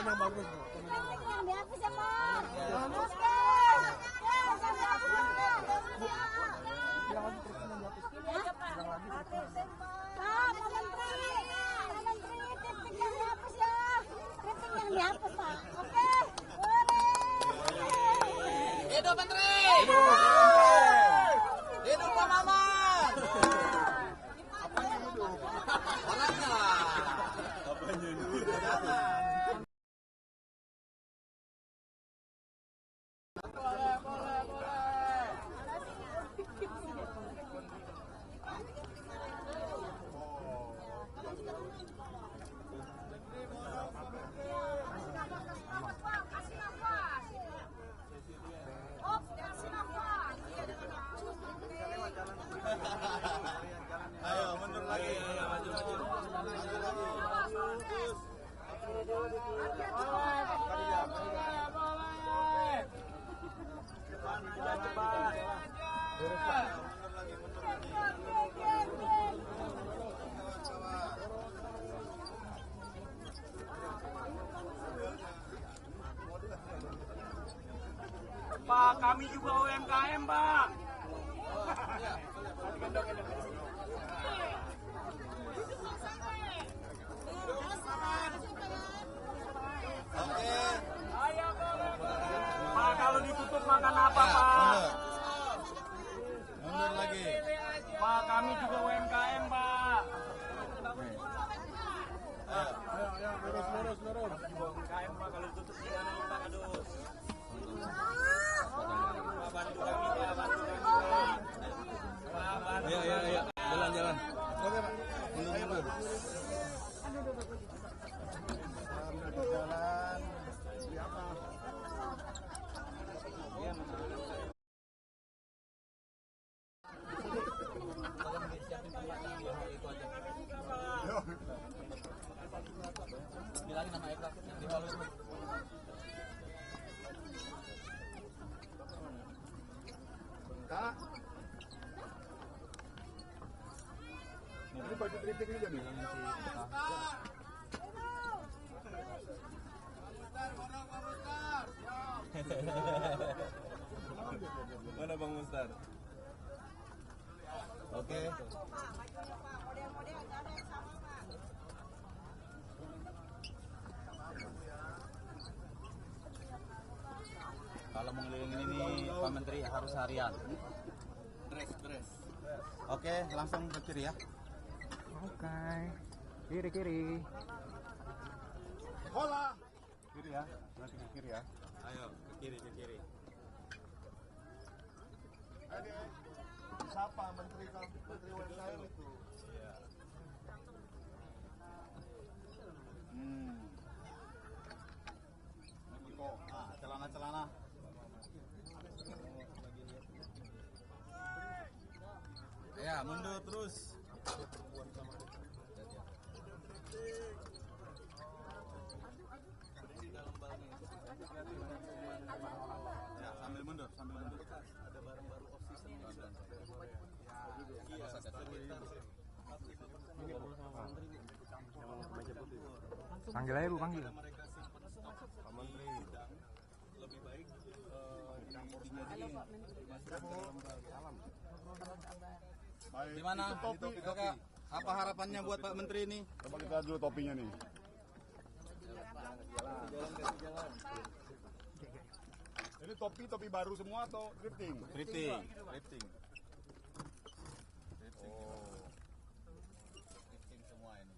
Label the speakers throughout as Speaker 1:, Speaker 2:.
Speaker 1: Komen yang bagus.
Speaker 2: Yang dihapus ya Pak. Dihapus Pak. Oke.
Speaker 3: Hidup Menteri. Hidup Pak Maman. Apanya hidup? Orangnya. Apanya hidup? Ayo mundur lagi.
Speaker 4: Pak, kami juga UMKM, Pak.
Speaker 3: Oke.
Speaker 4: Pak, kalau ditutup makan apa, Pak?
Speaker 3: Mundur lagi.
Speaker 4: Pak, kami juga UMKM, Pak.
Speaker 1: Ayo, lurus.
Speaker 4: UMKM, Pak, kalau ditutup gimana, Pak? Aduh. Pak, bantu kami, Pak. Bantu kami, Pak. Pak, bantu.
Speaker 3: Ayo. Jalan.
Speaker 1: Oke, Pak.
Speaker 3: Mundur.
Speaker 1: Jalan. Siapa?
Speaker 3: Bilangin nama Eka di halus.
Speaker 1: Kak. Ini baju kritik juga nih.
Speaker 3: Mana Bang Mustar? Oke. Kalau mengelilingin ini Pak Menteri harus harian. Dress. Oke, langsung ke kiri ya.
Speaker 5: Oke. Kiri.
Speaker 1: Hola.
Speaker 5: Kiri ya. Berarti ke kiri ya.
Speaker 3: Ayo, ke kiri.
Speaker 1: Siapa menteri UMKM itu?
Speaker 3: Iya. Celana. Ya, mundur terus. Ya, sambil mundur. Ada barang baru off season juga.
Speaker 5: Panggil aja Bu, panggil.
Speaker 3: Pak Menteri lebih baik gimana? Kakak, apa harapannya buat Pak Menteri ini?
Speaker 1: Coba kita lihat dulu topinya nih. Ini topi baru semua atau thrifting?
Speaker 3: Thrifting.
Speaker 1: Oh.
Speaker 3: Thrifting semua ini.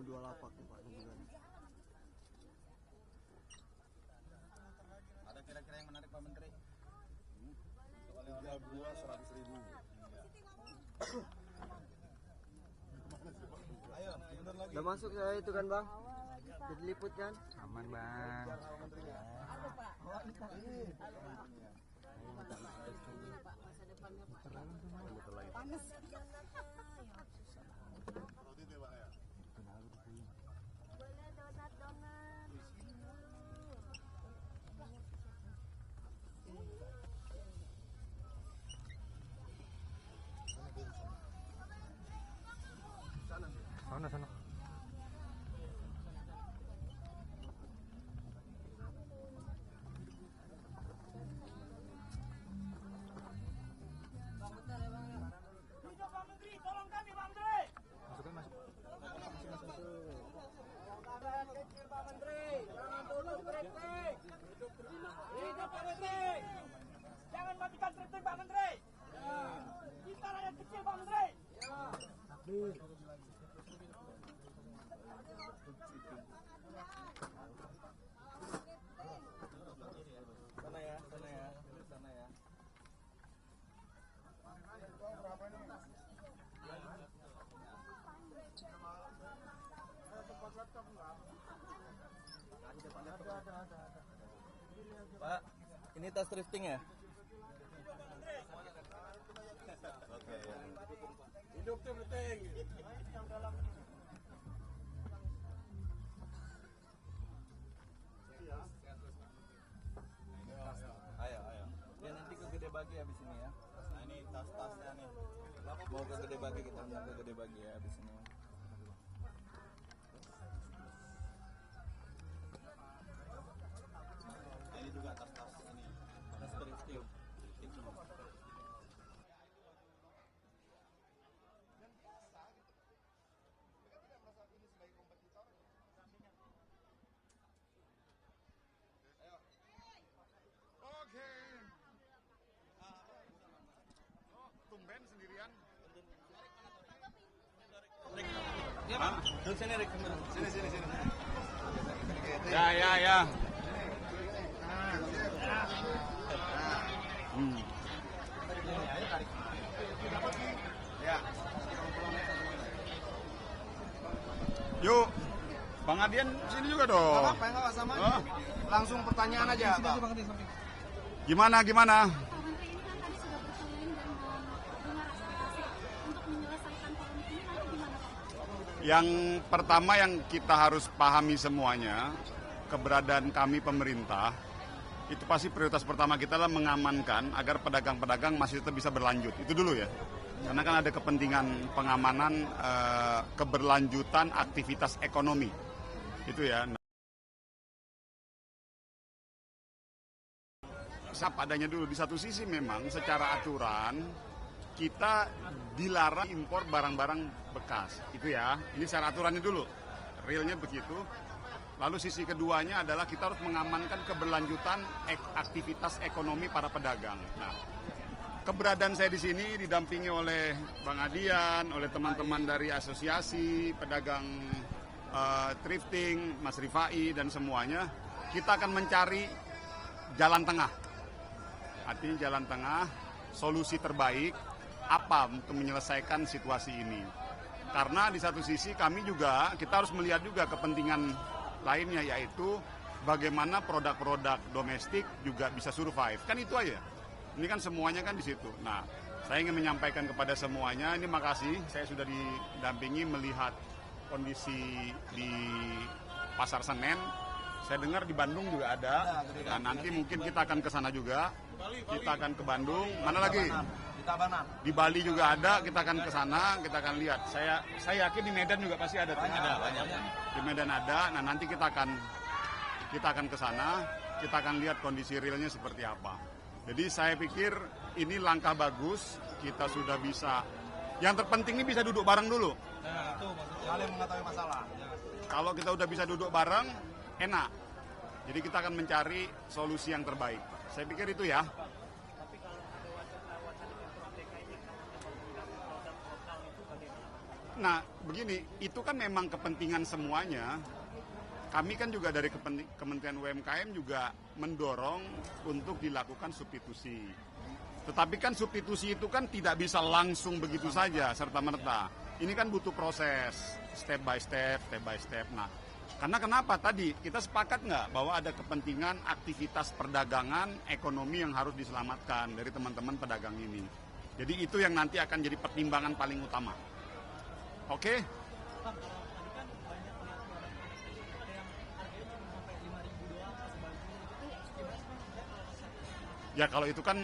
Speaker 1: Dua lapak nih Pak.
Speaker 3: Ada kira-kira yang menarik Pak Menteri?
Speaker 1: 3 buah 100.000.
Speaker 3: Ayo, mundur lagi.
Speaker 6: Udah masuk saya itu kan Bang? Jadi liput kan?
Speaker 5: Aman Bang.
Speaker 2: Panas.
Speaker 3: Pak, ini tas thrifting ya? Oke.
Speaker 1: Hidup tuh penting.
Speaker 3: Ayo. Ya nanti ke Gede Bagi habis ini ya. Nah ini tas-tasnya nih. Mau ke Gede Bagi, kita mau ke Gede Bagi ya habis ini. Nah, ini juga tas-tas ini. Tas thrifting.
Speaker 1: Oke. Tumben sendirian.
Speaker 3: Duduk sini, Rik. Sini.
Speaker 1: Ya. Ya. Yuk, Bang Adian sini juga dong.
Speaker 6: Apa sama?
Speaker 1: Oh.
Speaker 6: Langsung pertanyaan aja, Bang.
Speaker 1: Gimana?
Speaker 2: Pak Menteri ini kan tadi sudah berkeliling dan dengar aspirasi untuk menyelesaikan polemik ini, lalu gimana Pak?
Speaker 1: Yang pertama yang kita harus pahami semuanya, keberadaan kami pemerintah, itu pasti prioritas pertama kita adalah mengamankan agar pedagang-pedagang masih tetap bisa berlanjut. Itu dulu ya. Karena kan ada kepentingan pengamanan keberlanjutan aktivitas ekonomi. Itu ya. Adanya dulu, di satu sisi memang secara aturan kita dilarang impor barang-barang bekas, itu ya. Ini secara aturannya dulu, realnya begitu. Lalu sisi keduanya adalah kita harus mengamankan keberlanjutan aktivitas ekonomi para pedagang. Nah, keberadaan saya di sini didampingi oleh Bang Adian, oleh teman-teman dari asosiasi pedagang thrifting, Mas Rifai dan semuanya. Kita akan mencari jalan tengah. Artinya jalan tengah, solusi terbaik apa untuk menyelesaikan situasi ini. Karena di satu sisi kami juga, kita harus melihat juga kepentingan lainnya, yaitu bagaimana produk-produk domestik juga bisa survive. Kan itu aja. Ini kan semuanya kan di situ. Nah, saya ingin menyampaikan kepada semuanya, ini makasih, saya sudah didampingi melihat kondisi di Pasar Senen. Saya dengar di Bandung juga ada. Nah, nanti mungkin kita akan ke sana juga. Kita akan ke Bandung. Mana lagi?
Speaker 3: Di Tabanan.
Speaker 1: Di Bali juga ada. Kita akan ke sana. Kita akan lihat. Saya yakin di Medan juga pasti ada.
Speaker 3: Banyak.
Speaker 1: Di Medan ada. Nah, nanti kita akan ke sana. Kita akan lihat kondisi realnya seperti apa. Jadi saya pikir ini langkah bagus. Kita sudah bisa. Yang terpenting ini bisa duduk bareng dulu.
Speaker 3: Nah, itu maksudnya. Saling mengetahui masalah.
Speaker 1: Kalau kita udah bisa duduk bareng, enak. Jadi kita akan mencari solusi yang terbaik. Saya pikir itu ya. Nah, begini, itu kan memang kepentingan semuanya. Kami kan juga dari Kementerian UMKM juga mendorong untuk dilakukan substitusi. Tetapi kan substitusi itu kan tidak bisa langsung begitu saja, serta-merta. Ini kan butuh proses, step by step. Nah, karena kenapa tadi kita sepakat nggak bahwa ada kepentingan aktivitas perdagangan ekonomi yang harus diselamatkan dari teman-teman pedagang ini. Jadi itu yang nanti akan jadi pertimbangan paling utama. Oke? Ya kalau itu kan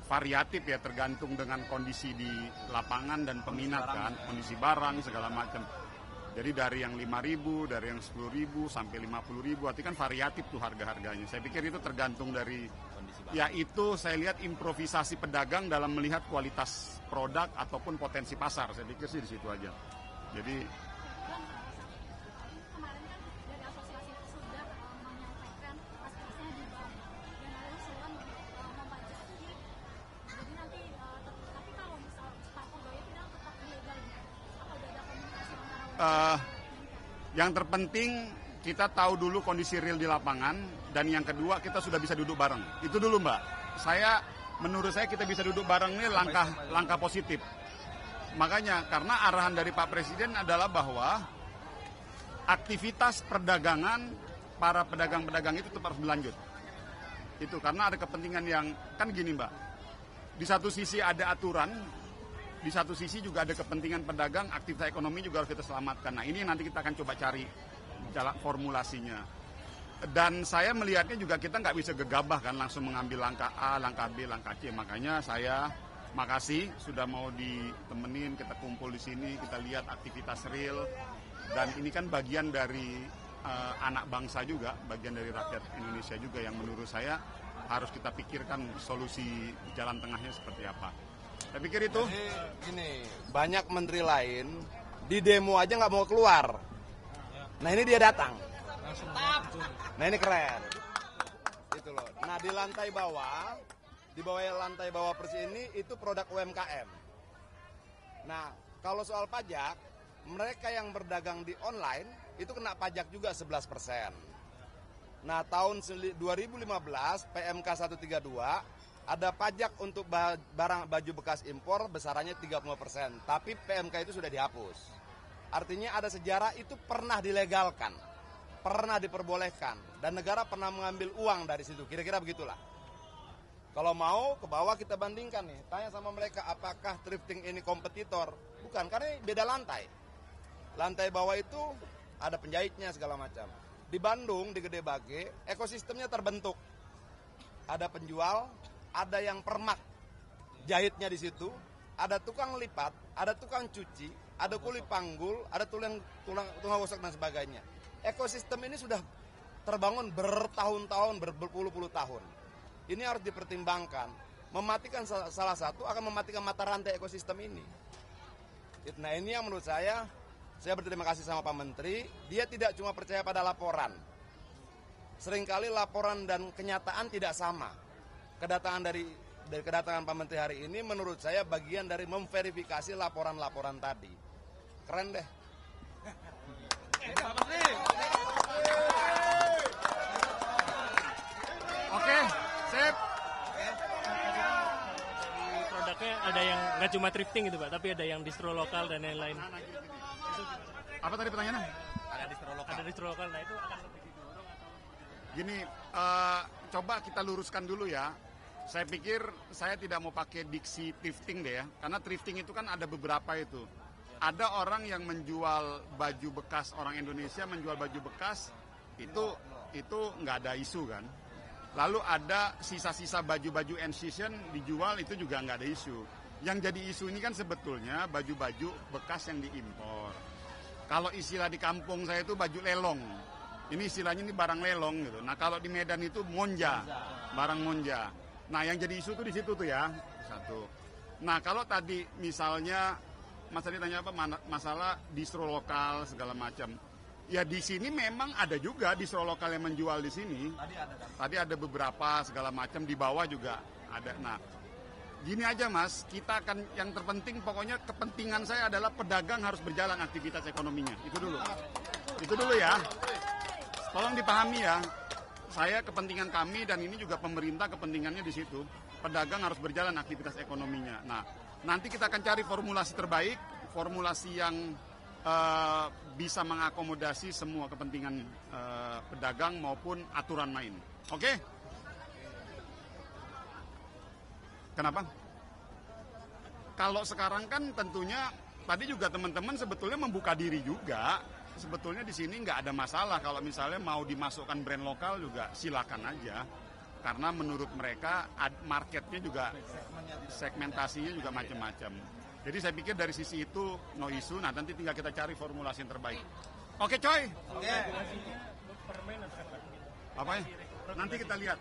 Speaker 1: variatif ya, tergantung dengan kondisi di lapangan dan peminat kan, kondisi barang segala macam. Jadi dari yang 5.000, dari yang 10.000 sampai 50.000, artinya kan variatif tuh harga-harganya. Saya pikir itu tergantung dari, ya itu saya lihat improvisasi pedagang dalam melihat kualitas produk ataupun potensi pasar. Saya pikir sih di situ aja. Jadi
Speaker 2: Kemarin kan dari asosiasi itu sudah menyampaikan aspirasinya di bank dan lalu sulam membajaki. Jadi nanti tapi kalau misal Pak Purboyo tidak tetap ilegal, apa udah ada komunikasi antara
Speaker 1: yang terpenting kita tahu dulu kondisi real di lapangan, dan yang kedua kita sudah bisa duduk bareng. Itu dulu Mbak. Menurut saya kita bisa duduk bareng ini langkah positif. Makanya karena arahan dari Pak Presiden adalah bahwa aktivitas perdagangan para pedagang-pedagang itu tetap harus berlanjut. Itu karena ada kepentingan yang, kan gini Mbak, di satu sisi ada aturan, di satu sisi juga ada kepentingan pedagang, aktivitas ekonomi juga harus kita selamatkan. Nah ini nanti kita akan coba cari jalan formulasinya. Dan saya melihatnya juga kita nggak bisa gegabah kan, langsung mengambil langkah A, langkah B, langkah C. Makanya saya makasih sudah mau ditemenin, kita kumpul di sini, kita lihat aktivitas real. Dan ini kan bagian dari anak bangsa juga, bagian dari rakyat Indonesia juga yang menurut saya harus kita pikirkan solusi jalan tengahnya seperti apa. Saya pikir itu.
Speaker 6: Jadi gini, banyak menteri lain di demo aja nggak mau keluar. Nah ini dia datang. Nah ini keren. Itu loh. Nah di lantai bawah, di bawah lantai bawah Persi ini itu produk UMKM. Nah kalau soal pajak, mereka yang berdagang di online itu kena pajak juga 11%. Nah tahun 2015 PMK 132 ada pajak untuk barang baju bekas impor besarannya 30%. Tapi PMK itu sudah dihapus. Artinya ada sejarah itu pernah dilegalkan, pernah diperbolehkan, dan negara pernah mengambil uang dari situ. Kira-kira begitulah. Kalau mau ke bawah kita bandingkan nih, tanya sama mereka apakah thrifting ini kompetitor? Bukan, karena ini beda lantai. Lantai bawah itu ada penjahitnya segala macam. Di Bandung, di Gede Bage, ekosistemnya terbentuk. Ada penjual, ada yang permak jahitnya di situ, ada tukang lipat, ada tukang cuci, ada kuli panggul, ada tulang rusuk dan sebagainya. Ekosistem ini sudah terbangun bertahun-tahun, berpuluh-puluh tahun. Ini harus dipertimbangkan. Mematikan salah satu akan mematikan mata rantai ekosistem ini. Nah ini yang menurut saya berterima kasih sama Pak Menteri. Dia tidak cuma percaya pada laporan. Seringkali laporan dan kenyataan tidak sama. Kedatangan Pak Menteri hari ini menurut saya bagian dari memverifikasi laporan-laporan tadi. Keren deh.
Speaker 1: Oke, sip.
Speaker 7: Produknya ada yang nggak cuma thrifting gitu Pak, tapi ada yang distro lokal dan lain-lain.
Speaker 1: Apa tadi pertanyaannya?
Speaker 7: Ada distro lokal, nah itu akan lebih didorong atau?
Speaker 1: Gini, coba kita luruskan dulu ya. Saya pikir saya tidak mau pakai diksi thrifting deh ya, karena thrifting itu kan ada beberapa itu. Ada orang yang menjual baju bekas, orang Indonesia menjual baju bekas, itu nggak ada isu kan. Lalu ada sisa-sisa baju-baju end season dijual, itu juga nggak ada isu. Yang jadi isu ini kan sebetulnya baju-baju bekas yang diimpor. Kalau istilah di kampung saya itu baju lelong. Ini istilahnya ini barang lelong gitu. Nah kalau di Medan itu monja, barang monja. Nah yang jadi isu tuh di situ tuh ya, satu. Nah kalau tadi misalnya Mas tadi tanya apa, masalah distro lokal segala macam. Ya di sini memang ada juga distro lokal yang menjual di sini. Tadi ada beberapa segala macam, di bawah juga ada. Nah gini aja Mas, kita akan yang terpenting pokoknya kepentingan saya adalah pedagang harus berjalan aktivitas ekonominya. Itu dulu ya. Tolong dipahami ya. Saya kepentingan kami dan ini juga pemerintah kepentingannya di situ. Pedagang harus berjalan aktivitas ekonominya. Nah, nanti kita akan cari formulasi terbaik, formulasi yang bisa mengakomodasi semua kepentingan pedagang maupun aturan main. Oke? Kenapa? Kalau sekarang kan tentunya tadi juga teman-teman sebetulnya membuka diri juga. Sebetulnya di sini nggak ada masalah kalau misalnya mau dimasukkan brand lokal juga silakan aja. Karena menurut mereka marketnya juga segmentasinya juga macam-macam. Jadi saya pikir dari sisi itu no issue. Nah nanti tinggal kita cari formulasi yang terbaik. Oke coy. Oke. Apa ya? Nanti kita lihat.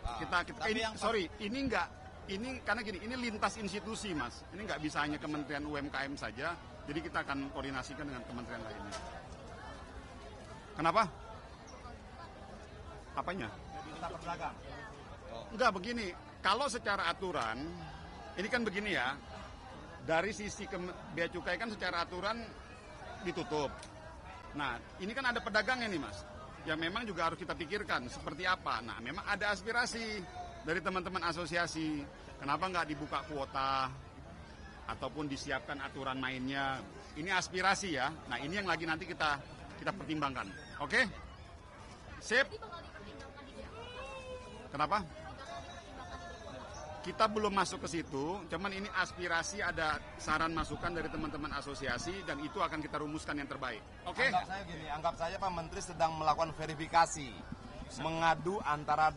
Speaker 1: Ini enggak. Ini karena gini, ini lintas institusi Mas. Ini nggak bisa hanya Kementerian UMKM saja. Jadi kita akan koordinasikan dengan kementerian lainnya. Kenapa? Apanya? Enggak begini. Kalau secara aturan, ini kan begini ya. Dari sisi Bea Cukai kan secara aturan ditutup. Nah, ini kan ada pedagangnya nih Mas. Yang memang juga harus kita pikirkan seperti apa. Nah, memang ada aspirasi dari teman-teman asosiasi. Kenapa nggak dibuka kuota ataupun disiapkan aturan mainnya? Ini aspirasi ya. Nah, ini yang lagi nanti kita kita pertimbangkan. Oke? Sip? Kenapa? Kita belum masuk ke situ, cuman ini aspirasi, ada saran masukan dari teman-teman asosiasi dan itu akan kita rumuskan yang terbaik. Oke?
Speaker 6: Anggap saya gini, anggap saja Pak Menteri sedang melakukan verifikasi, mengadu antara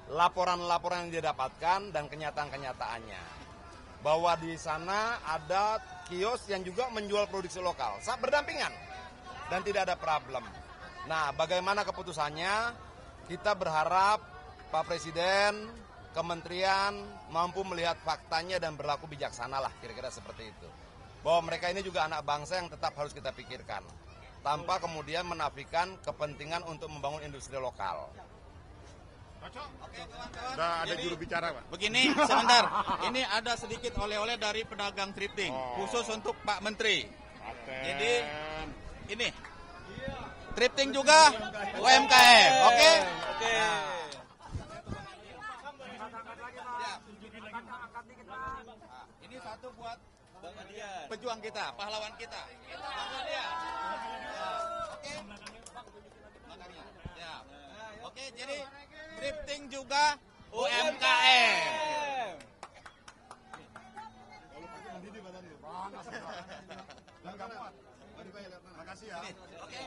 Speaker 6: laporan-laporan yang dia dapatkan dan kenyataan-kenyataannya. Bahwa di sana ada kios yang juga menjual produksi lokal, saat berdampingan dan tidak ada problem. Nah, bagaimana keputusannya? Kita berharap Pak Presiden, Kementerian mampu melihat faktanya dan berlaku bijaksana lah, kira-kira seperti itu. Bahwa mereka ini juga anak bangsa yang tetap harus kita pikirkan, tanpa kemudian menafikan kepentingan untuk membangun industri lokal.
Speaker 1: Udah ada juru bicara, Pak.
Speaker 3: Begini, sebentar. Ini ada sedikit oleh-oleh dari pedagang thrifting, khusus untuk Pak Menteri. Jadi, ini. Thrifting juga UMKM, oke? Oke. Ini satu buat pejuang kita, pahlawan kita. Oke? Makannya. Ya. Oke, jadi thrifting juga UMKM.
Speaker 1: Makasih ya.
Speaker 3: Oke.